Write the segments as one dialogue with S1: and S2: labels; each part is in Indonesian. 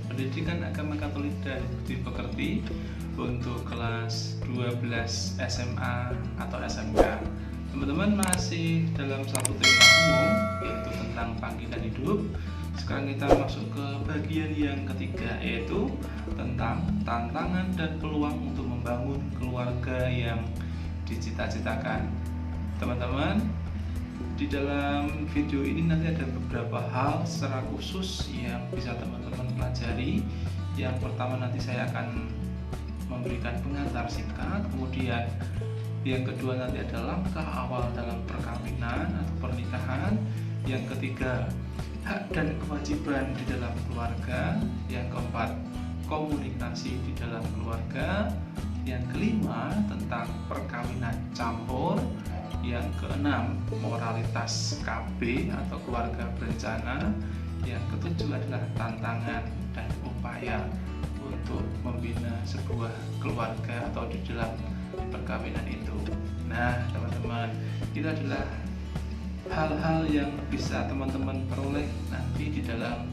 S1: Pendidikan Agama Katolik dan Budi Pekerti untuk kelas 12 SMA atau SMK. Teman-teman masih dalam satu tema umum, yaitu tentang panggilan hidup. Sekarang kita masuk ke bagian yang ketiga, yaitu tentang tantangan dan peluang untuk membangun keluarga yang dicita-citakan. Teman-teman, di dalam video ini nanti ada beberapa hal secara khusus yang bisa teman-teman pelajari. Yang pertama, nanti saya akan memberikan pengantar singkat. Kemudian yang kedua, nanti ada langkah awal dalam perkawinan atau pernikahan. Yang ketiga, hak dan kewajiban di dalam keluarga. Yang keempat, komunikasi di dalam keluarga. Yang kelima, tentang perkawinan campur. Yang keenam, moralitas KB atau keluarga berencana. Yang ketujuh adalah tantangan dan upaya untuk membina sebuah keluarga atau di dalam perkawinan itu. Nah, teman-teman, itu adalah hal-hal yang bisa teman-teman peroleh nanti di dalam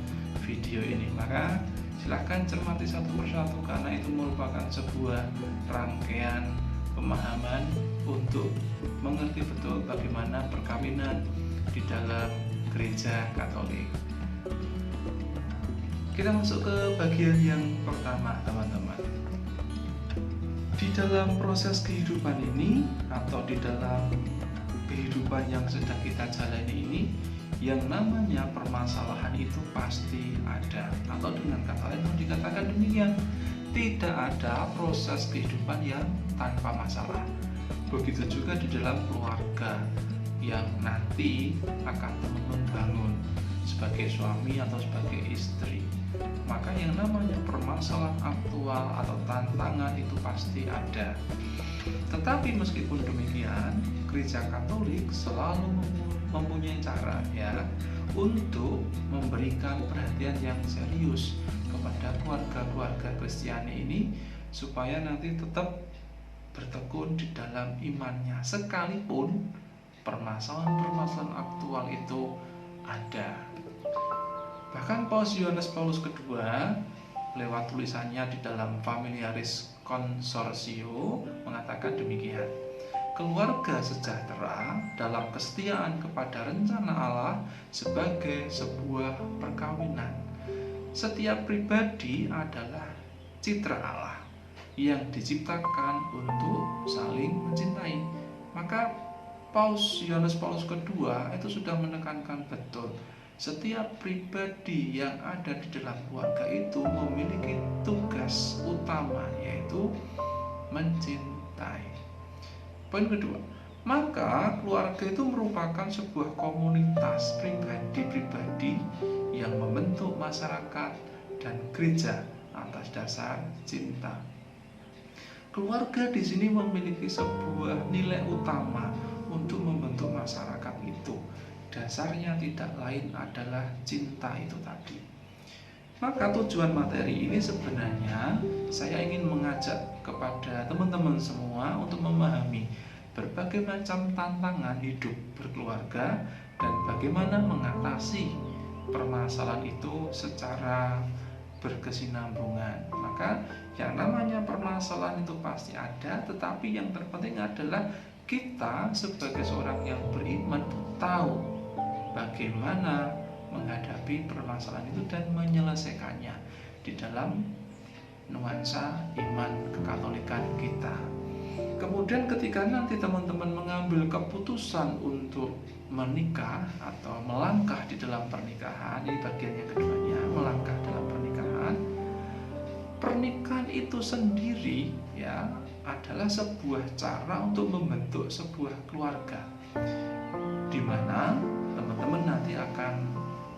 S1: video ini. Maka silahkan cermati satu persatu, karena itu merupakan sebuah rangkaian pemahaman untuk mengerti betul bagaimana perkawinan di dalam gereja Katolik. Kita masuk ke bagian yang pertama, teman-teman. Di dalam proses kehidupan ini atau di dalam kehidupan yang sedang kita jalani ini, yang namanya permasalahan itu pasti ada, atau dengan kata lain dikatakan demikian, tidak ada proses kehidupan yang tanpa masalah. Begitu juga di dalam keluarga yang nanti akan teman-teman bangun sebagai suami atau sebagai istri. Maka yang namanya permasalahan aktual atau tantangan itu pasti ada. Tetapi meskipun demikian, Gereja Katolik selalu mempunyai cara untuk memberikan perhatian yang serius kepada keluarga-keluarga Kristiani ini, supaya nanti tetap bertekun di dalam imannya sekalipun permasalahan-permasalahan aktual itu ada. Bahkan Paus Yohanes Paulus II lewat tulisannya di dalam Familiaris Consortio mengatakan demikian: keluarga sejahtera dalam kesetiaan kepada rencana Allah sebagai sebuah perkawinan. Setiap pribadi adalah citra Allah yang diciptakan untuk saling mencintai. Maka Paus Yohanes Paulus II itu sudah menekankan betul, setiap pribadi yang ada di dalam keluarga itu memiliki tugas utama, yaitu mencintai. Poin kedua, maka keluarga itu merupakan sebuah komunitas pribadi-pribadi yang membentuk masyarakat dan gereja atas dasar cinta. Keluarga di sini memiliki sebuah nilai utama untuk membentuk masyarakat itu. Dasarnya tidak lain adalah cinta itu tadi. Maka tujuan materi ini sebenarnya saya ingin mengajak kepada teman-teman semua untuk memahami berbagai macam tantangan hidup berkeluarga dan bagaimana mengatasi permasalahan itu secara berkesinambungan. Maka yang namanya permasalahan itu pasti ada, tetapi yang terpenting adalah kita sebagai seorang yang beriman tahu bagaimana menghadapi permasalahan itu dan menyelesaikannya di dalam nuansa iman kekatolikan kita. Kemudian ketika nanti teman-teman mengambil keputusan untuk menikah atau melangkah di dalam pernikahan, ini bagian yang keduanya, melangkah dalam pernikahan. Pernikahan itu sendiri adalah sebuah cara untuk membentuk sebuah keluarga, di mana teman-teman nanti akan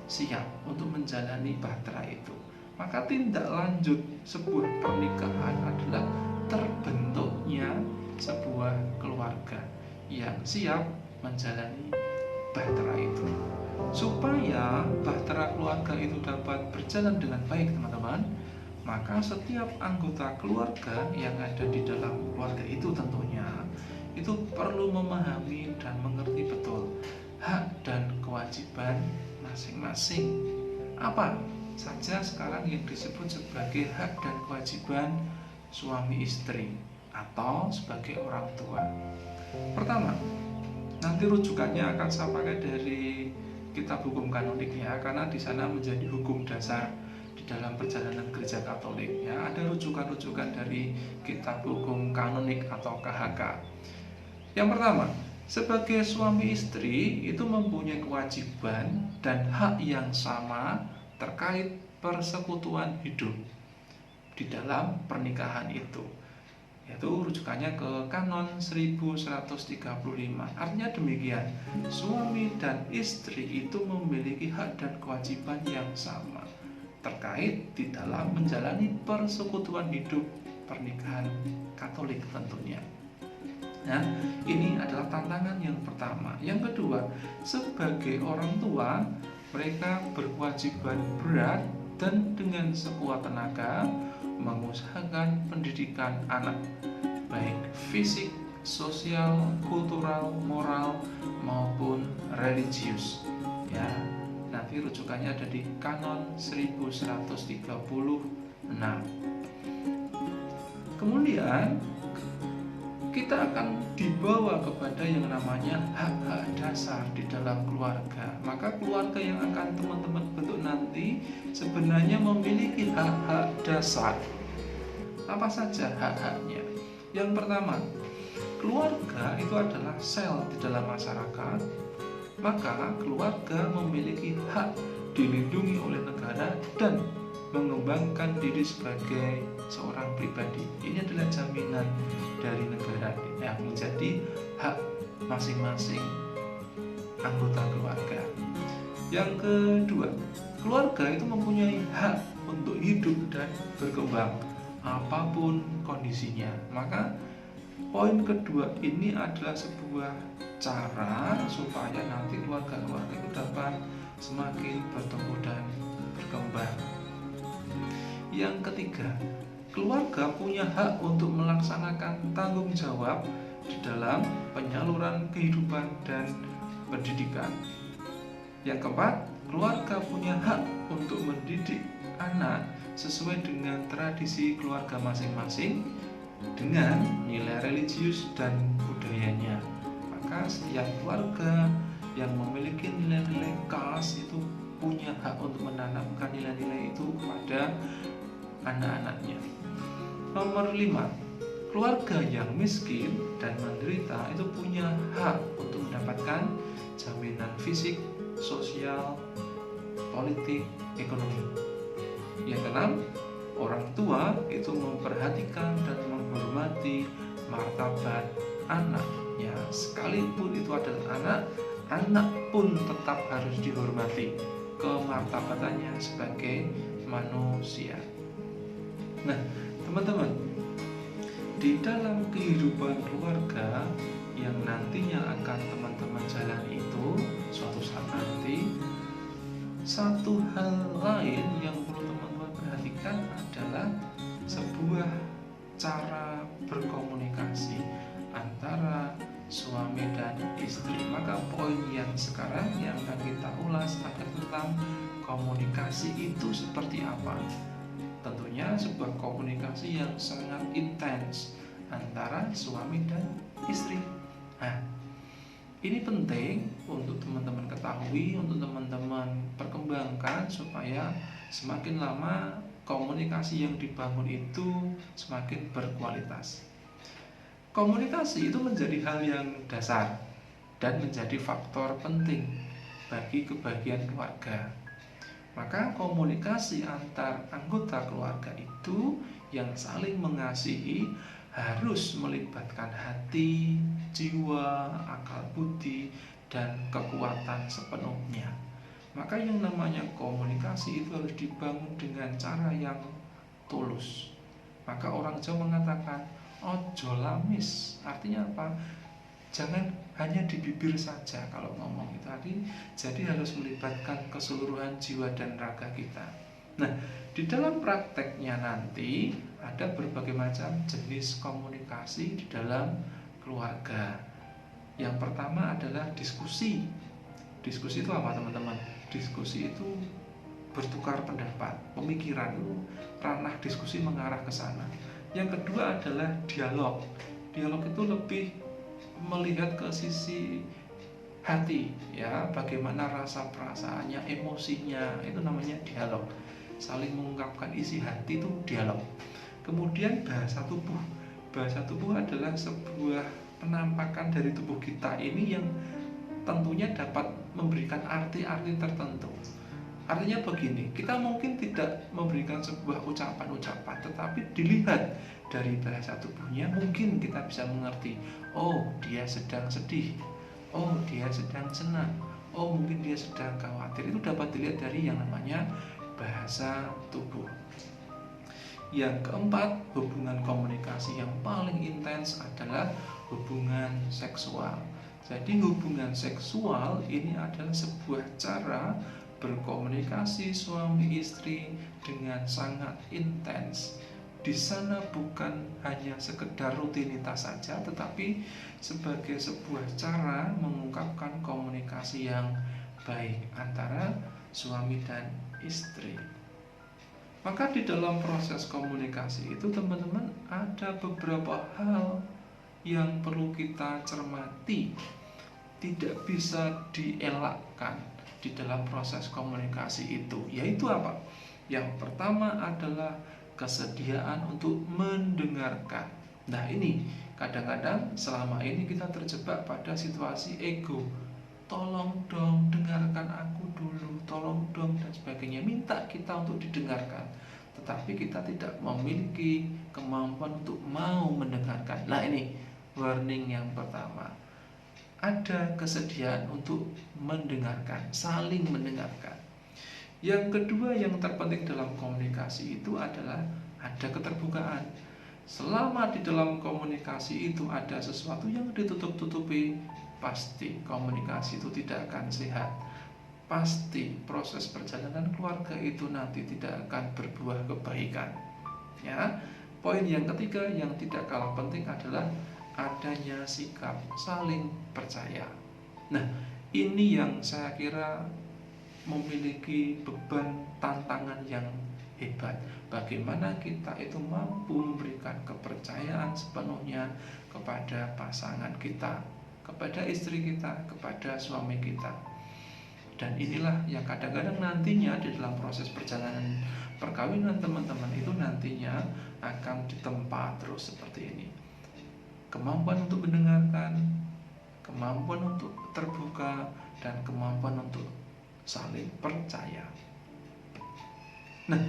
S1: siap untuk menjalani bahtera itu. Maka tindak lanjut sebuah pernikahan adalah terbentuknya sebuah keluarga yang siap menjalani bahtera itu. Supaya bahtera keluarga itu dapat berjalan dengan baik, teman-teman, maka setiap anggota keluarga yang ada di dalam keluarga itu tentunya itu perlu memahami dan mengerti betul hak dan kewajiban masing-masing. Apa saja sekarang yang disebut sebagai hak dan kewajiban suami istri atau sebagai orang tua. Pertama, nanti rujukannya akan saya pakai dari kitab hukum kanonik ya, karena di sana menjadi hukum dasar di dalam perjalanan gereja Katolik ya. Ada rujukan-rujukan dari kitab hukum kanonik atau KHK. Yang pertama, sebagai suami istri itu mempunyai kewajiban dan hak yang sama terkait persekutuan hidup di dalam pernikahan itu. Yaitu rujukannya ke Kanon 1135. Artinya demikian, suami dan istri itu memiliki hak dan kewajiban yang sama terkait di dalam menjalani persekutuan hidup pernikahan Katolik tentunya. Nah, ini adalah tantangan yang pertama. Yang kedua, sebagai orang tua, mereka berkewajiban berat dan dengan sekuat tenaga mengusahakan pendidikan anak, baik fisik, sosial, kultural, moral, maupun religius. Ya, nanti rujukannya ada di Kanon 1136. Kemudian kita akan dibawa kepada yang namanya hak-hak dasar di dalam keluarga. Maka keluarga yang akan teman-teman bentuk nanti sebenarnya memiliki hak-hak dasar. Apa saja hak-haknya? Yang pertama, keluarga itu adalah sel di dalam masyarakat. Maka keluarga memiliki hak dilindungi oleh negara dan mengembangkan diri sebagai seorang pribadi. Ini adalah jaminan dari negara yang menjadi hak masing-masing anggota keluarga. Yang kedua, keluarga itu mempunyai hak untuk hidup dan berkembang apapun kondisinya. Maka poin kedua ini adalah sebuah cara supaya nanti keluarga-keluarga itu dapat semakin bertumbuh dan berkembang. Yang ketiga, keluarga punya hak untuk melaksanakan tanggung jawab di dalam penyaluran kehidupan dan pendidikan. Yang keempat, keluarga punya hak untuk mendidik anak sesuai dengan tradisi keluarga masing-masing dengan nilai religius dan budayanya. Maka setiap keluarga yang memiliki nilai-nilai khas itu punya hak untuk menanamkan nilai-nilai itu kepada anak-anaknya. Nomor 5, keluarga yang miskin dan menderita itu punya hak untuk mendapatkan jaminan fisik, sosial, politik, ekonomi. Yang keenam, orang tua itu memperhatikan dan menghormati martabat anaknya. Sekalipun itu adalah anak, anak pun tetap harus dihormati kemartabatannya sebagai manusia. Nah, teman-teman, di dalam kehidupan keluarga yang nantinya akan teman-teman jalani itu suatu saat nanti, satu hal lain yang perlu teman-teman perhatikan adalah sebuah cara berkomunikasi antara suami dan istri. Maka poin yang sekarang yang akan kita ulas adalah tentang komunikasi itu seperti apa. Tentunya sebuah komunikasi yang sangat intens antara suami dan istri. Nah, ini penting untuk teman-teman ketahui, untuk teman-teman perkembangkan supaya semakin lama komunikasi yang dibangun itu semakin berkualitas. Komunikasi itu menjadi hal yang dasar dan menjadi faktor penting bagi kebahagiaan keluarga. Maka komunikasi antar anggota keluarga itu yang saling mengasihi harus melibatkan hati, jiwa, akal budi, dan kekuatan sepenuhnya. Maka yang namanya komunikasi itu harus dibangun dengan cara yang tulus. Maka orang Jawa mengatakan ojo lamis, artinya apa? Jangan hanya di bibir saja kalau ngomong itu tadi. Jadi harus melibatkan keseluruhan jiwa dan raga kita. Nah, di dalam prakteknya nanti ada berbagai macam jenis komunikasi di dalam keluarga. Yang pertama adalah diskusi. Diskusi itu apa, teman-teman? Diskusi itu bertukar pendapat, pemikiran, ranah diskusi mengarah ke sana. Yang kedua adalah dialog. Dialog itu lebih melihat ke sisi hati, ya, bagaimana rasa perasaannya, emosinya, itu namanya dialog. Saling mengungkapkan isi hati itu dialog. Kemudian bahasa tubuh. Bahasa tubuh adalah sebuah penampakan dari tubuh kita ini yang tentunya dapat memberikan arti-arti tertentu. Artinya begini, kita mungkin tidak memberikan sebuah ucapan-ucapan, tetapi dilihat dari bahasa tubuhnya mungkin kita bisa mengerti, oh dia sedang sedih, oh dia sedang senang, oh mungkin dia sedang khawatir. Itu dapat dilihat dari yang namanya bahasa tubuh. Yang keempat, hubungan komunikasi yang paling intens adalah hubungan seksual. Jadi hubungan seksual ini adalah sebuah cara berkomunikasi suami istri dengan sangat intens. Di sana bukan hanya sekedar rutinitas saja, tetapi sebagai sebuah cara mengungkapkan komunikasi yang baik antara suami dan istri. Maka di dalam proses komunikasi itu teman-teman ada beberapa hal yang perlu kita cermati, tidak bisa dielakkan di dalam proses komunikasi itu. Yaitu apa? Yang pertama adalah kesediaan untuk mendengarkan. Nah ini kadang-kadang selama ini kita terjebak pada situasi ego. Tolong dong dengarkan aku dulu, tolong dong dan sebagainya, minta kita untuk didengarkan, tetapi kita tidak memiliki kemampuan untuk mau mendengarkan. Nah ini warning yang pertama, ada kesediaan untuk mendengarkan, saling mendengarkan. Yang kedua yang terpenting dalam komunikasi itu adalah ada keterbukaan. Selama di dalam komunikasi itu ada sesuatu yang ditutup-tutupi, pasti komunikasi itu tidak akan sehat. Pasti proses perjalanan keluarga itu nanti tidak akan berbuah kebaikan. Ya, poin yang ketiga yang tidak kalah penting adalah adanya sikap saling percaya. Nah, ini yang saya kira memiliki beban tantangan yang hebat. Bagaimana kita itu mampu memberikan kepercayaan sepenuhnya kepada pasangan kita, kepada istri kita, kepada suami kita. Dan inilah yang kadang-kadang nantinya di dalam proses perjalanan perkawinan teman-teman itu nantinya akan ditempa terus seperti ini. Kemampuan untuk mendengarkan, kemampuan untuk terbuka, dan kemampuan untuk saling percaya. Nah,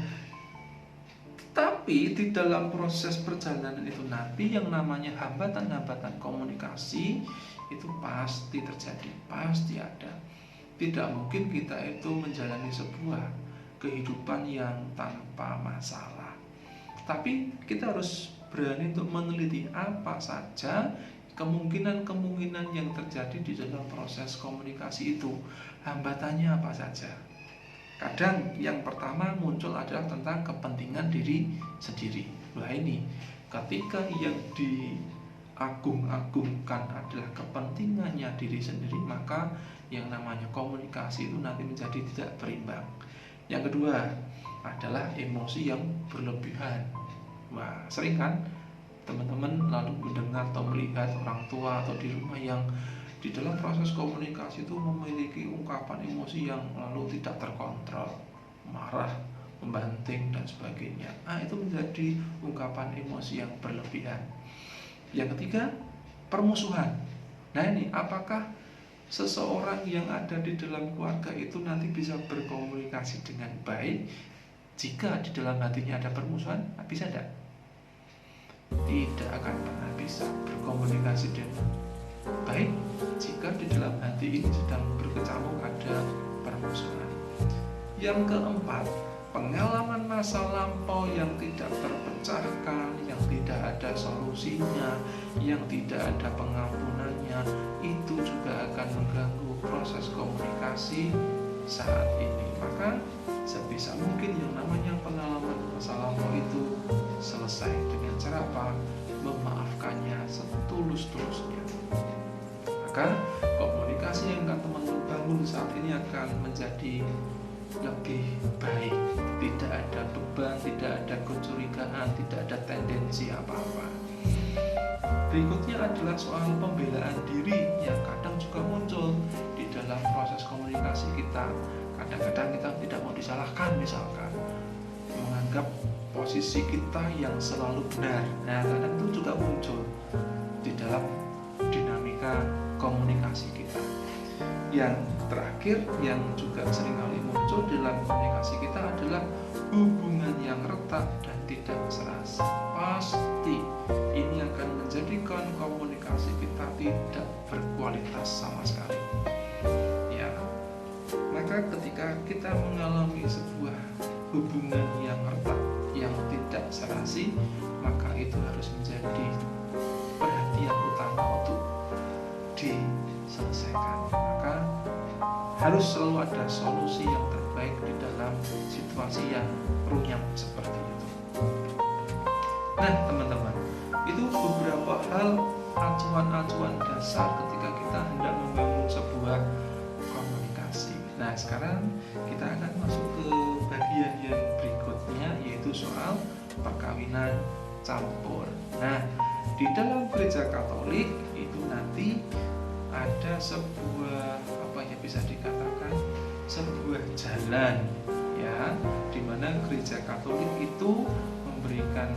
S1: tapi di dalam proses perjalanan itu nanti yang namanya hambatan-hambatan komunikasi itu pasti terjadi, pasti ada. Tidak mungkin kita itu menjalani sebuah kehidupan yang tanpa masalah. Tapi kita harus berani untuk meneliti apa saja kemungkinan-kemungkinan yang terjadi di dalam proses komunikasi itu. Hambatannya apa saja? Kadang yang pertama muncul adalah tentang kepentingan diri sendiri. Wah ini, ketika yang diagung-agungkan adalah kepentingannya diri sendiri, maka yang namanya komunikasi itu nanti menjadi tidak berimbang. Yang kedua adalah emosi yang berlebihan. Wah sering kan teman-teman lalu mendengar atau melihat orang tua atau di rumah yang di dalam proses komunikasi itu memiliki ungkapan emosi yang lalu tidak terkontrol, marah, membanting dan sebagainya. Itu menjadi ungkapan emosi yang berlebihan. Yang ketiga, permusuhan. Nah ini, apakah seseorang yang ada di dalam keluarga itu nanti bisa berkomunikasi dengan baik jika di dalam hatinya ada permusuhan? Bisa tidak? Tidak akan pernah bisa berkomunikasi dengan baik jika di dalam hati ini sedang berkecamuk ada permusuhan. Yang keempat, pengalaman masa lampau yang tidak terpecahkan, yang tidak ada solusinya, yang tidak ada pengampunannya, itu juga akan mengganggu proses komunikasi saat ini. Maka sebisa mungkin yang namanya pengalaman masa lampau itu selesai dengan cara apa? Memaafkannya setulus-tulusnya. Maka komunikasi yang teman-teman bangun saat ini akan menjadi lebih baik, tidak ada beban, tidak ada kecurigaan, tidak ada tendensi apa-apa. Berikutnya adalah soal pembelaan diri yang kadang juga muncul di dalam proses komunikasi kita. Kadang-kadang kita tidak mau disalahkan, misalkan menganggap posisi kita yang selalu benar. Nah, kadang itu juga muncul di dalam dinamika komunikasi kita. Yang terakhir yang juga seringkali muncul dalam komunikasi kita adalah hubungan yang retak dan tidak serasi. Pasti ini akan menjadikan komunikasi kita tidak berkualitas sama sekali. Ya, maka ketika kita mengalami sebuah hubungan yang retak, yang tidak serasi, maka itu harus menjadi perhatian utama untuk diselesaikan. Maka harus selalu ada solusi yang terbaik di dalam situasi yang runyam seperti itu. Nah, teman-teman, itu beberapa hal acuan-acuan dasar ketika kita hendak membangun sebuah komunikasi. Nah, sekarang kita akan masuk ke bagian yang berikutnya, yaitu soal perkawinan campur. Nah, di dalam gereja Katolik itu nanti ada sebuah bisa dikatakan sebuah jalan, ya, di mana gereja Katolik itu memberikan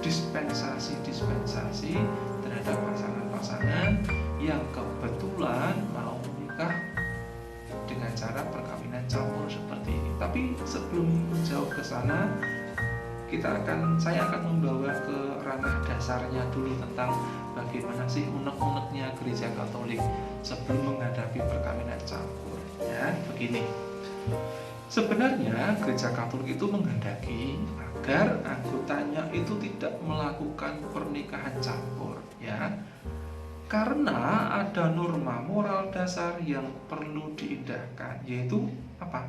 S1: dispensasi terhadap pasangan-pasangan yang kebetulan mau menikah dengan cara perkawinan campur seperti ini. Tapi sebelum jauh ke sana, saya akan membawa ke ranah dasarnya dulu tentang bagaimana sih unek-uneknya gereja Katolik sebelum menghadapi perkawinan campur. Ya, begini. Sebenarnya gereja Katolik itu menghendaki agar anggotanya itu tidak melakukan pernikahan campur, ya. Karena ada norma moral dasar yang perlu diindahkan, yaitu apa?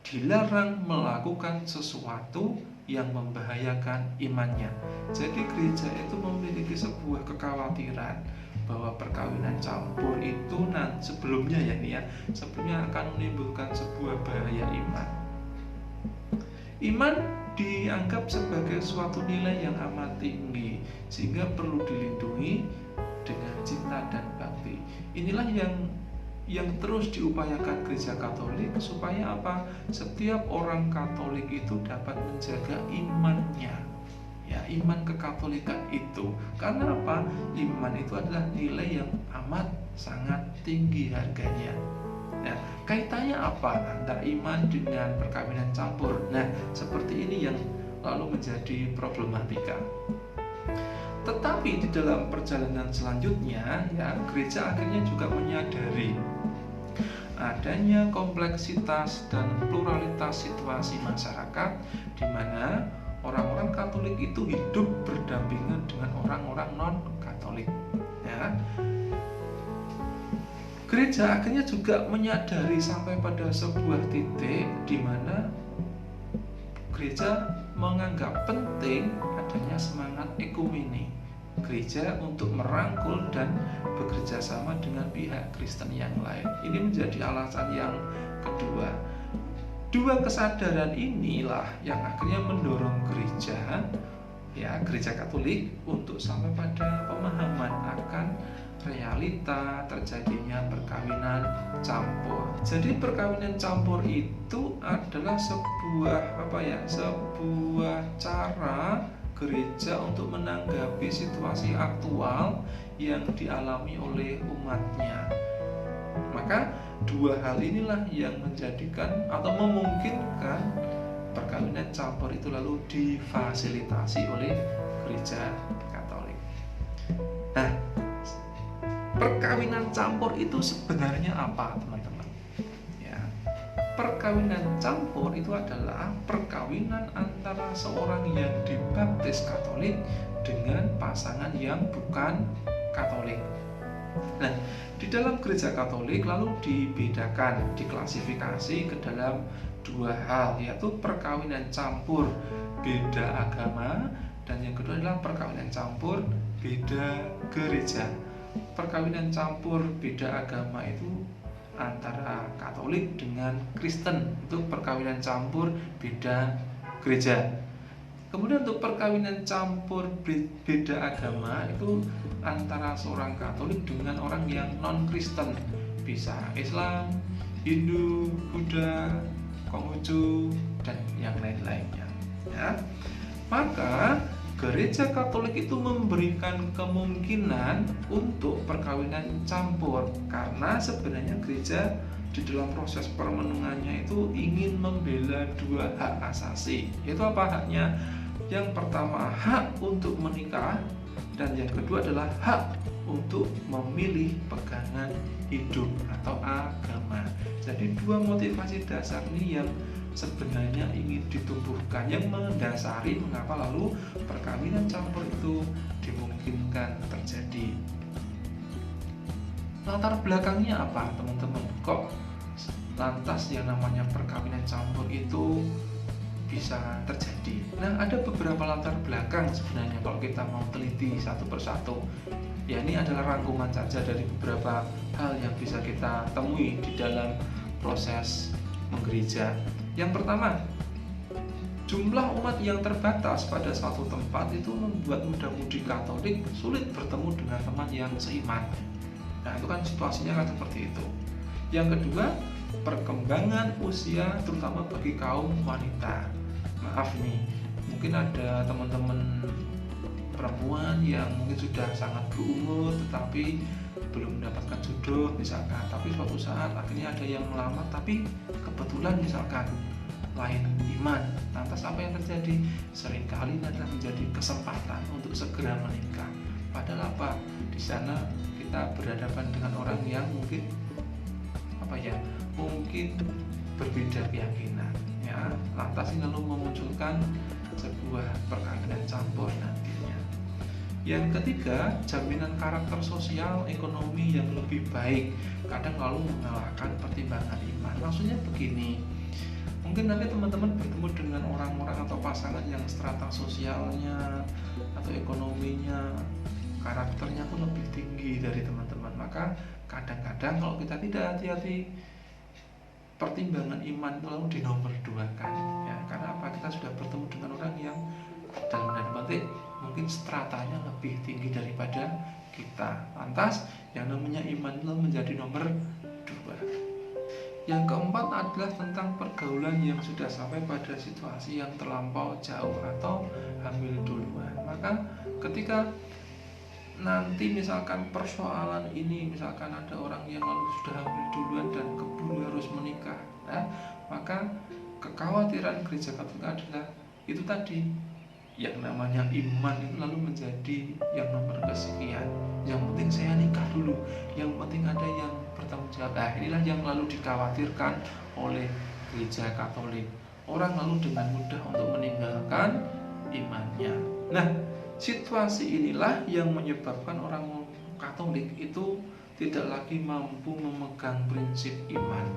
S1: Dilarang melakukan sesuatu yang membahayakan imannya. Jadi gereja itu memiliki sebuah kekhawatiran bahwa perkawinan campur itu sebelumnya akan menimbulkan sebuah bahaya iman. Iman dianggap sebagai suatu nilai yang amat tinggi, sehingga perlu dilindungi dengan cinta dan bakti. Inilah yang terus diupayakan gereja Katolik, supaya apa? Setiap orang Katolik itu dapat menjaga imannya, ya, iman kekatolikan itu. Karena apa? Iman itu adalah nilai yang amat sangat tinggi harganya. Nah, kaitannya apa antara iman dengan perkawinan campur? Nah, seperti ini yang lalu menjadi problematika. Tetapi di dalam perjalanan selanjutnya, ya, gereja akhirnya juga menyadari adanya kompleksitas dan pluralitas situasi masyarakat di mana orang-orang Katolik itu hidup berdampingan dengan orang-orang non-Katolik. Ya. Gereja akhirnya juga menyadari sampai pada sebuah titik di mana gereja menganggap penting adanya semangat ekumene gereja untuk merangkul dan bekerja sama dengan pihak Kristen yang lain. Ini menjadi alasan yang kedua. Dua kesadaran inilah yang akhirnya mendorong gereja Katolik untuk sampai pada pemahaman akan realita terjadinya perkawinan campur. Jadi perkawinan campur itu adalah sebuah cara gereja untuk menanggapi situasi aktual yang dialami oleh umatnya. Maka dua hal inilah yang menjadikan atau memungkinkan perkawinan campur itu lalu difasilitasi oleh gereja Katolik. Nah, perkawinan campur itu sebenarnya apa, teman-teman? Ya, perkawinan campur itu adalah perkawinan antara seorang yang dibaptis Katolik dengan pasangan yang bukan Katolik. Nah, di dalam gereja Katolik lalu diklasifikasi ke dalam dua hal, yaitu perkawinan campur beda agama, dan yang kedua adalah perkawinan campur beda gereja. Perkawinan campur beda agama itu antara Katolik dengan Kristen, itu perkawinan campur beda gereja. Kemudian untuk perkawinan campur beda agama itu antara seorang Katolik dengan orang yang non-Kristen, bisa Islam, Hindu, Buddha, Konghucu, dan yang lain-lainnya. Ya. Maka gereja Katolik itu memberikan kemungkinan untuk perkawinan campur, karena sebenarnya gereja di dalam proses permenungannya itu ingin membela dua hak asasi. Yaitu apa haknya? Yang pertama hak untuk menikah, dan yang kedua adalah hak untuk memilih pegangan hidup atau agama. Jadi dua motivasi dasar ini yang sebenarnya ingin ditumbuhkan, yang mendasari mengapa lalu perkawinan campur itu dimungkinkan terjadi. Latar belakangnya apa, teman-teman? Kok lantas yang namanya perkawinan campur itu bisa terjadi? Nah, ada beberapa latar belakang sebenarnya kalau kita mau teliti satu persatu. Ya, ini adalah rangkuman saja dari beberapa hal yang bisa kita temui di dalam proses menggereja. Yang pertama, jumlah umat yang terbatas pada suatu tempat itu membuat muda-mudi Katolik sulit bertemu dengan teman yang seiman. Nah, itu kan situasinya kan seperti itu. Yang kedua, perkembangan usia terutama bagi kaum wanita. Maaf nih, mungkin ada teman-teman perempuan yang mungkin sudah sangat berumur tetapi belum mendapatkan jodoh misalkan, tapi suatu saat akhirnya ada yang melamar tapi kebetulan misalkan lain iman. Lantas apa yang terjadi? Seringkali adalah menjadi kesempatan untuk segera menikah. Padahal apa? Di sana kita berhadapan dengan orang yang mungkin mungkin berbeda keyakinan. Ya, lantas ini lalu memunculkan sebuah perkawinan campur nantinya. Yang ketiga, jaminan karakter sosial ekonomi yang lebih baik kadang lalu mengalahkan pertimbangan iman. Maksudnya begini, mungkin nanti teman-teman bertemu dengan orang-orang atau pasangan yang strata sosialnya atau ekonominya, karakternya pun lebih tinggi dari teman-teman. Maka kadang-kadang kalau kita tidak hati-hati, pertimbangan iman itu lalu dinomor duakan. Ya, karena apa? Kita sudah bertemu dengan orang yang dalam tanda petik mungkin stratanya lebih tinggi daripada kita. Lantas yang namanya iman itu menjadi nomor 2. Yang keempat adalah tentang pergaulan yang sudah sampai pada situasi yang terlampau jauh atau hamil duluan. Maka ketika nanti misalkan persoalan ini, misalkan ada orang yang lalu sudah hamil duluan dan keburu harus menikah, nah, maka kekhawatiran gereja Katolik adalah itu tadi, yang namanya iman itu lalu menjadi yang nomor kesekian. Yang penting saya nikah dulu, yang penting ada yang bertanggung jawab. Nah, inilah yang lalu dikhawatirkan oleh gereja Katolik. Orang lalu dengan mudah untuk meninggalkan imannya. Nah, situasi inilah yang menyebabkan orang Katolik itu tidak lagi mampu memegang prinsip iman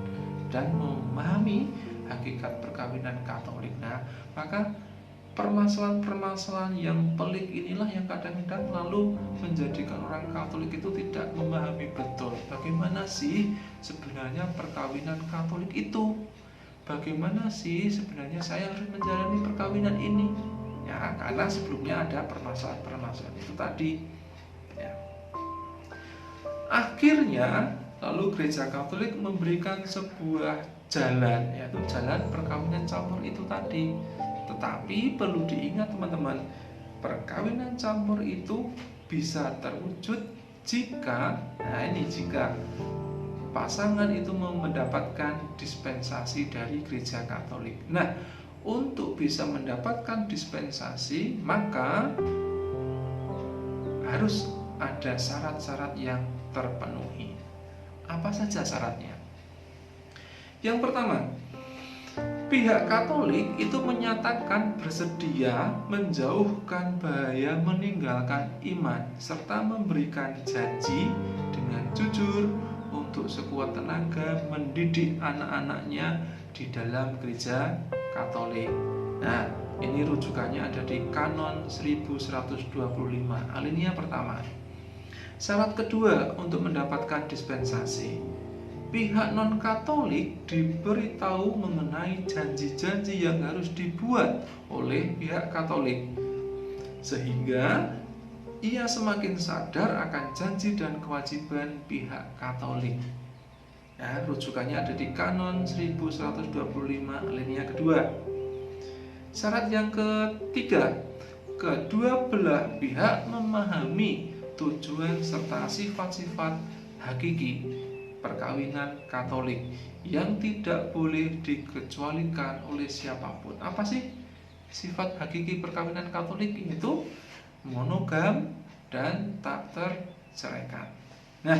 S1: dan memahami hakikat perkawinan Katolik. Nah, maka permasalahan-permasalahan yang pelik inilah yang kadang-kadang lalu menjadikan orang Katolik itu tidak memahami betul bagaimana sih sebenarnya perkawinan Katolik itu. Bagaimana sih sebenarnya saya harus menjalani perkawinan ini? Ya, karena sebelumnya ada permasalahan-permasalahan itu tadi. Ya. Akhirnya lalu gereja Katolik memberikan sebuah jalan, yaitu jalan perkawinan campur itu tadi. Tetapi perlu diingat teman-teman, perkawinan campur itu bisa terwujud jika pasangan itu mendapatkan dispensasi dari gereja Katolik. Nah, untuk bisa mendapatkan dispensasi maka harus ada syarat-syarat yang terpenuhi. Apa saja syaratnya? Yang pertama, pihak Katolik itu menyatakan bersedia menjauhkan bahaya meninggalkan iman serta memberikan janji dengan jujur untuk sekuat tenaga mendidik anak-anaknya di dalam gereja Katolik. Nah, ini rujukannya ada di Kanon 1125 alinea pertama. Syarat kedua untuk mendapatkan dispensasi, pihak non-Katolik diberitahu mengenai janji-janji yang harus dibuat oleh pihak Katolik, sehingga ia semakin sadar akan janji dan kewajiban pihak Katolik. Ya, rujukannya ada di Kanon 1125 alinea kedua. Syarat yang ketiga, kedua belah pihak memahami tujuan serta sifat-sifat hakiki perkawinan Katolik yang tidak boleh dikecualikan oleh siapapun. Apa sih sifat hakiki perkawinan Katolik? Yaitu monogam dan tak terceraikan. Nah,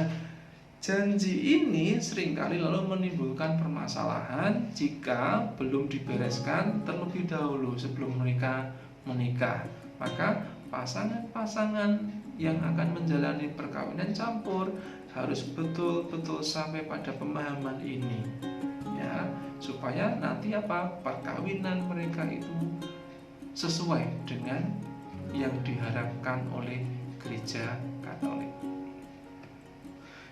S1: janji ini seringkali lalu menimbulkan permasalahan jika belum dibereskan terlebih dahulu sebelum menikah. Maka pasangan-pasangan yang akan menjalani perkawinan campur harus betul-betul sampai pada pemahaman ini, ya, supaya nanti perkawinan mereka itu sesuai dengan yang diharapkan oleh Gereja Katolik.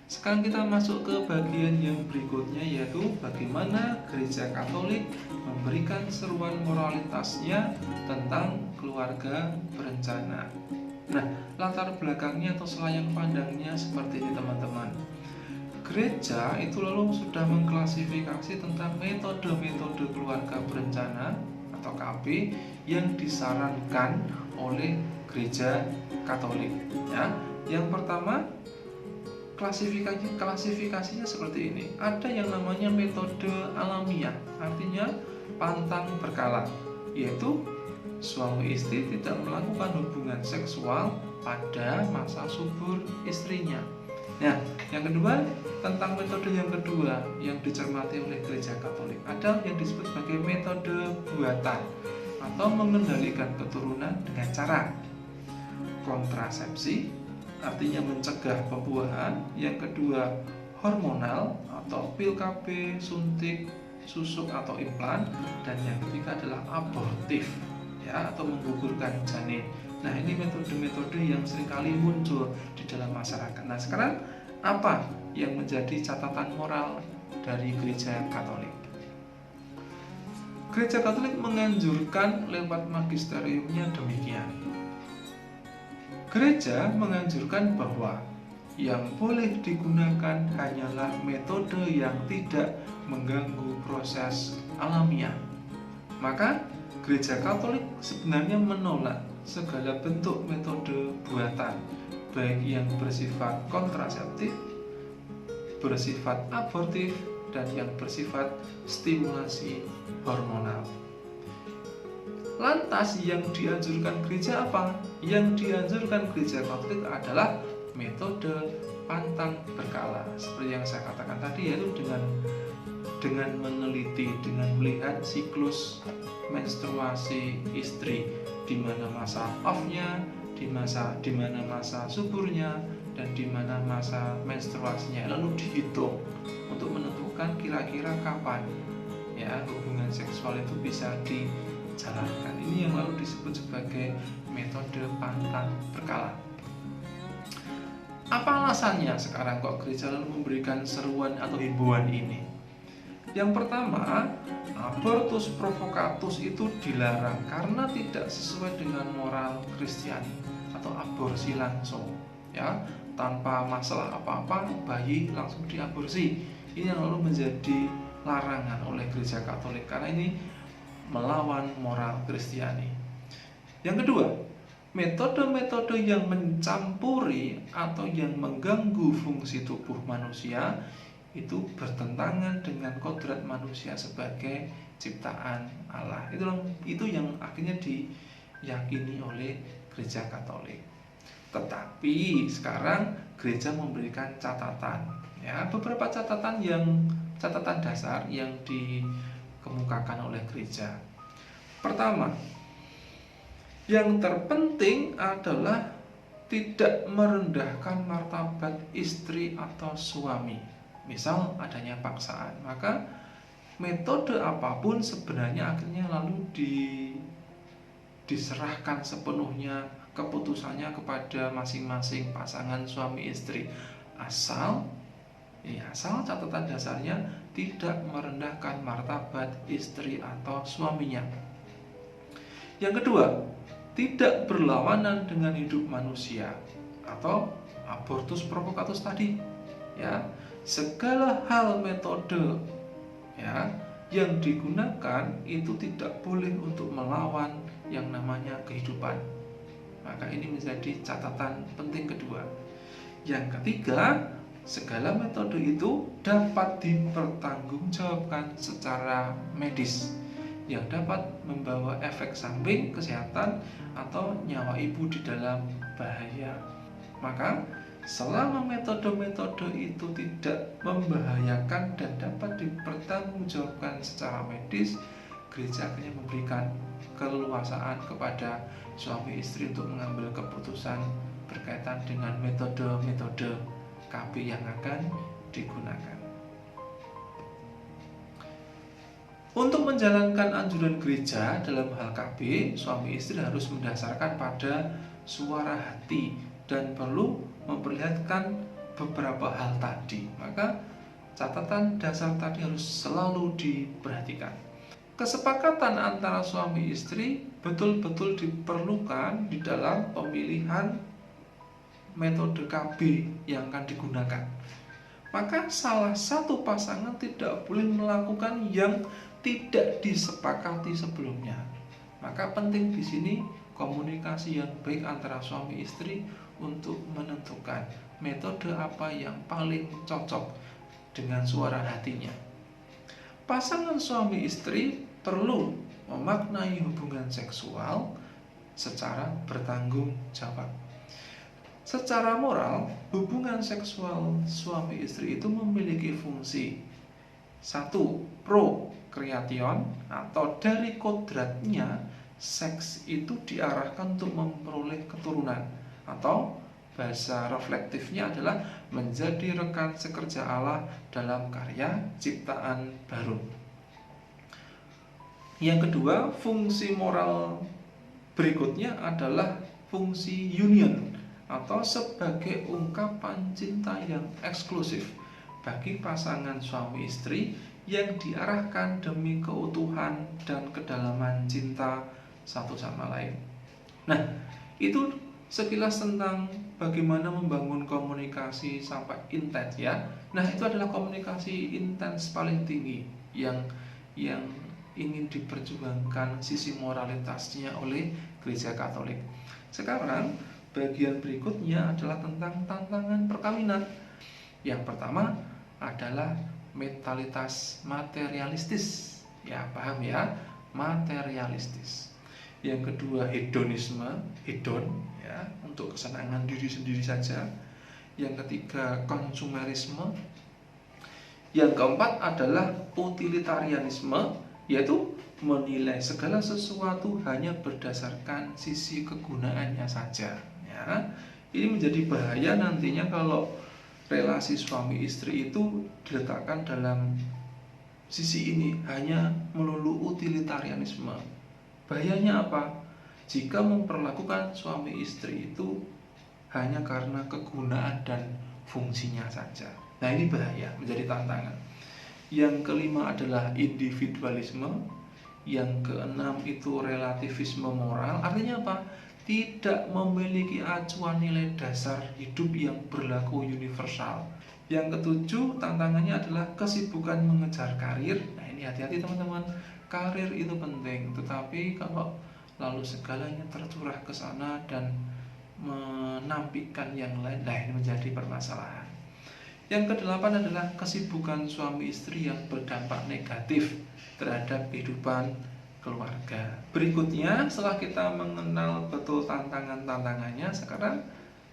S1: Sekarang kita masuk ke bagian yang berikutnya, yaitu bagaimana Gereja Katolik memberikan seruan moralitasnya tentang keluarga berencana. Nah, latar belakangnya atau selayang pandangnya seperti ini teman-teman. Gereja itu lalu sudah mengklasifikasi tentang metode-metode keluarga berencana atau KB yang disarankan oleh Gereja Katolik. Ya, yang pertama, klasifikasinya seperti ini. Ada yang namanya metode alamiah, artinya pantang berkala, yaitu suami istri tidak melakukan hubungan seksual pada masa subur istrinya. Nah, yang kedua, tentang metode yang kedua yang dicermati oleh Gereja Katolik, ada yang disebut sebagai metode buatan atau mengendalikan keturunan dengan cara kontrasepsi, artinya mencegah pembuahan. Yang kedua, hormonal atau pil KB, suntik, susuk atau implan. Dan yang ketiga adalah abortif, ya, atau menggugurkan janin. Nah, ini metode-metode yang seringkali muncul di dalam masyarakat. Nah, sekarang apa yang menjadi catatan moral dari Gereja Katolik? Gereja Katolik menganjurkan lewat magisteriumnya demikian. Gereja menganjurkan bahwa yang boleh digunakan hanyalah metode yang tidak mengganggu proses alamiah. Maka Gereja Katolik sebenarnya menolak segala bentuk metode buatan, baik yang bersifat kontraseptif, bersifat abortif, dan yang bersifat stimulasi hormonal. Lantas yang dianjurkan gereja apa? Yang dianjurkan Gereja Katolik adalah metode pantang berkala. Seperti yang saya katakan tadi, yaitu dengan meneliti, dengan melihat siklus menstruasi istri, di mana masa off-nya, di mana masa suburnya, dan di mana masa menstruasinya, lalu dihitung untuk menentukan kira-kira kapan ya hubungan seksual itu bisa dijalankan. Ini yang lalu disebut sebagai metode pantang berkala. Apa alasannya sekarang kok gereja lalu memberikan seruan atau himbauan ini? Yang pertama, abortus provocatus itu dilarang karena tidak sesuai dengan moral Kristiani, atau aborsi langsung, ya, tanpa masalah apa-apa bayi langsung diaborsi. Ini yang lalu menjadi larangan oleh Gereja Katolik karena ini melawan moral Kristiani. Yang kedua, metode-metode yang mencampuri atau yang mengganggu fungsi tubuh manusia itu bertentangan dengan kodrat manusia sebagai ciptaan Allah. Itu yang akhirnya diyakini oleh Gereja Katolik. Tetapi sekarang gereja memberikan catatan, ya, beberapa catatan dasar yang dikemukakan oleh gereja. Pertama, yang terpenting adalah tidak merendahkan martabat istri atau suami. Misal adanya paksaan, maka metode apapun sebenarnya akhirnya lalu diserahkan sepenuhnya keputusannya kepada masing-masing pasangan suami istri, asal Ya, asal catatan dasarnya tidak merendahkan martabat istri atau suaminya. Yang kedua, tidak berlawanan dengan hidup manusia atau abortus provocatus tadi. Ya, segala hal metode ya yang digunakan itu tidak boleh untuk melawan yang namanya kehidupan. Maka ini menjadi catatan penting kedua. Yang ketiga, segala metode itu dapat dipertanggungjawabkan secara medis yang dapat membawa efek samping kesehatan atau nyawa ibu di dalam bahaya. Maka selama metode-metode itu tidak membahayakan dan dapat dipertanggungjawabkan secara medis, gereja akhirnya memberikan keleluasaan kepada suami istri untuk mengambil keputusan berkaitan dengan metode-metode KB yang akan digunakan. Untuk menjalankan anjuran gereja dalam hal KB, suami istri harus mendasarkan pada suara hati dan perlu memperlihatkan beberapa hal tadi. Maka catatan dasar tadi harus selalu diperhatikan. Kesepakatan antara suami istri betul-betul diperlukan di dalam pemilihan metode KB yang akan digunakan. Maka salah satu pasangan tidak boleh melakukan yang tidak disepakati sebelumnya. Maka penting di sini komunikasi yang baik antara suami istri untuk menentukan metode apa yang paling cocok dengan suara hatinya. Pasangan suami istri perlu memaknai hubungan seksual secara bertanggung jawab. Secara moral, hubungan seksual suami istri itu memiliki fungsi 1. Prokreation atau dari kodratnya seks itu diarahkan untuk memperoleh keturunan, atau bahasa reflektifnya adalah menjadi rekan sekerja Allah dalam karya ciptaan baru. Yang kedua, fungsi moral berikutnya adalah fungsi union atau sebagai ungkapan cinta yang eksklusif bagi pasangan suami istri yang diarahkan demi keutuhan dan kedalaman cinta satu sama lain. Nah, itu sekilas tentang bagaimana membangun komunikasi sampai intens ya. Nah, itu adalah komunikasi intens paling tinggi yang ingin diperjuangkan sisi moralitasnya oleh Gereja Katolik. Sekarang bagian berikutnya adalah tentang tantangan perkawinan. Yang pertama adalah mentalitas materialistis. Ya, paham ya? Materialistis. Yang kedua hedon ya, untuk kesenangan diri sendiri saja. Yang ketiga konsumerisme. Yang keempat adalah utilitarianisme, yaitu menilai segala sesuatu hanya berdasarkan sisi kegunaannya saja. Ya, ini menjadi bahaya nantinya kalau relasi suami istri itu diletakkan dalam sisi ini, hanya melulu utilitarianisme. Bahayanya apa? Jika memperlakukan suami istri itu hanya karena kegunaan dan fungsinya saja. Nah, ini bahaya, menjadi tantangan. Yang kelima adalah individualisme. Yang keenam itu relativisme moral. Artinya apa? Tidak memiliki acuan nilai dasar hidup yang berlaku universal. Yang ketujuh, tantangannya adalah kesibukan mengejar karir. Nah, ini hati-hati teman-teman. Karir itu penting, tetapi kalau lalu segalanya tercurah ke sana dan menampilkan yang lain, nah ini menjadi permasalahan. Yang kedelapan adalah kesibukan suami istri yang berdampak negatif terhadap kehidupan keluarga. Berikutnya, setelah kita mengenal betul tantangan-tantangannya, sekarang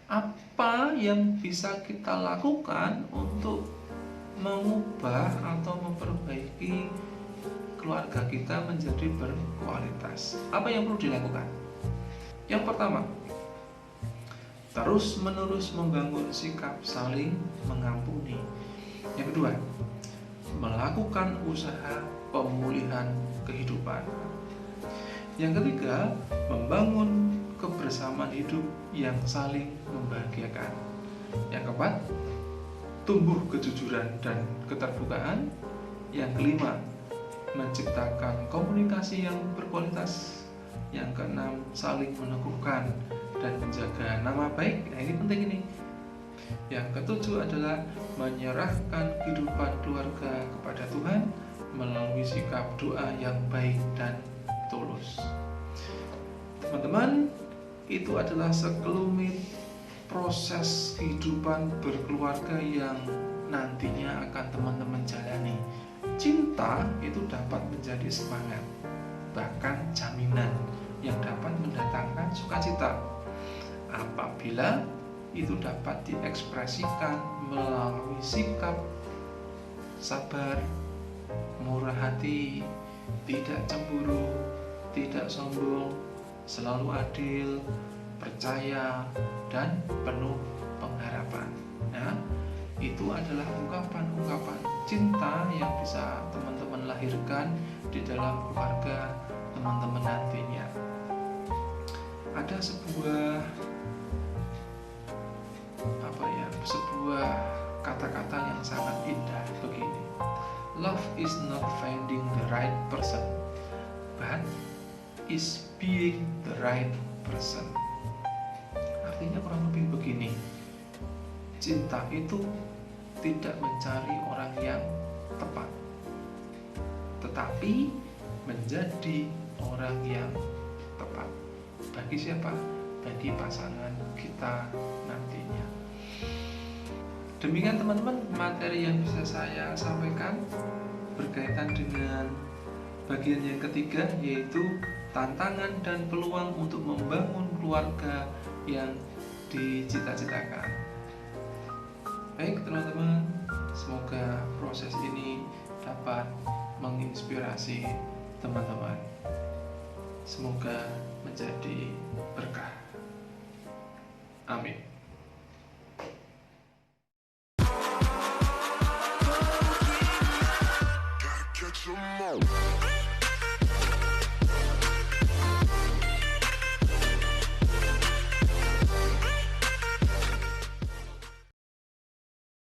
S1: apa yang bisa kita lakukan untuk mengubah atau memperbaiki keluarga kita menjadi berkualitas? Apa yang perlu dilakukan? Yang pertama, terus-menerus membangun sikap saling mengampuni. Yang kedua, melakukan usaha pemulihan kehidupan. Yang ketiga, membangun kebersamaan hidup yang saling membahagiakan. Yang keempat, tumbuh kejujuran dan keterbukaan. Yang kelima, menciptakan komunikasi yang berkualitas. Yang keenam, saling meneguhkan dan menjaga nama baik. Nah, ini penting ini. Yang ketujuh adalah menyerahkan kehidupan keluarga kepada Tuhan melalui sikap doa yang baik dan tulus. Teman-teman, itu adalah sekelumit proses kehidupan berkeluarga yang nantinya akan teman-teman jalani. Cinta itu dapat menjadi semangat, bahkan jaminan yang dapat mendatangkan sukacita apabila itu dapat diekspresikan melalui sikap sabar, murah hati, tidak cemburu, tidak sombong, selalu adil, percaya, dan penuh pengharapan. Nah, itu adalah ungkapan-ungkapan cinta yang bisa teman-teman lahirkan di dalam keluarga teman-teman nantinya. Ada sebuah kata-kata yang sangat indah begini. Love is not finding the right person, but is being the right person. Artinya kurang lebih begini. Cinta itu tidak mencari orang yang tepat, tetapi menjadi orang yang tepat. Bagi siapa? Bagi pasangan kita nantinya. Demikian teman-teman materi yang bisa saya sampaikan berkaitan dengan bagian yang ketiga, yaitu tantangan dan peluang untuk membangun keluarga yang dicita-citakan. Baik teman-teman, semoga proses ini dapat menginspirasi teman-teman. Semoga menjadi berkah. Amin.